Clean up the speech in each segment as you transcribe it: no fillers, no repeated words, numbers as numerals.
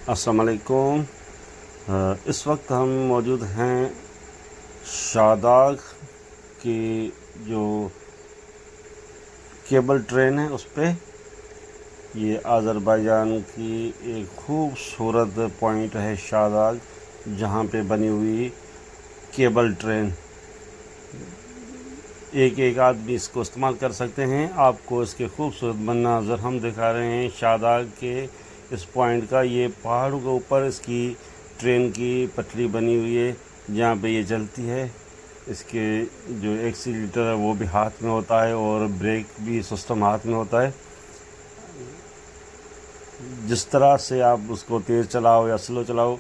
अस्सलाम वालेकुम। इस वक्त हम मौजूद हैं शादाग की जो केबल ट्रेन है उस पे। ये आज़रबाईजान की एक खूबसूरत पॉइंट है शादाग, जहाँ पे बनी हुई केबल ट्रेन। एक एक आदमी इसको इस्तेमाल कर सकते हैं। आपको इसके खूबसूरत मंज़र हम दिखा रहे हैं शादाग के इस पॉइंट का। ये पहाड़ों के ऊपर इसकी ट्रेन की पटरी बनी हुई है जहाँ पे ये चलती है। इसके जो एक्सीलेटर है वो भी हाथ में होता है और ब्रेक भी सिस्टम हाथ में होता है। जिस तरह से आप उसको तेज़ चलाओ या स्लो चलाओ,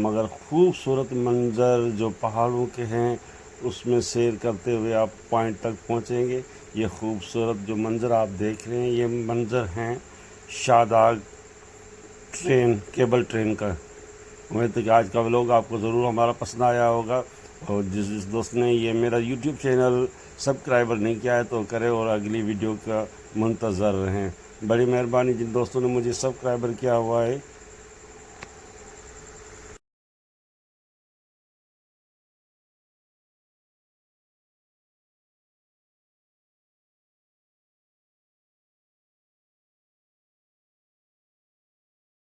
मगर खूबसूरत मंज़र जो पहाड़ों के हैं उसमें सैर करते हुए आप पॉइंट तक पहुंचेंगे। ये खूबसूरत जो मंज़र आप देख रहे हैं ये मंज़र हैं शादाग ट्रेन केबल ट्रेन का। उम्मीद है कि आज का व्लॉग आपको ज़रूर हमारा पसंद आया होगा। और जिस दोस्त ने ये मेरा यूट्यूब चैनल सब्सक्राइबर नहीं किया है तो करें और अगली वीडियो का मुंतज़र रहें। बड़ी मेहरबानी जिन दोस्तों ने मुझे सब्सक्राइबर किया हुआ है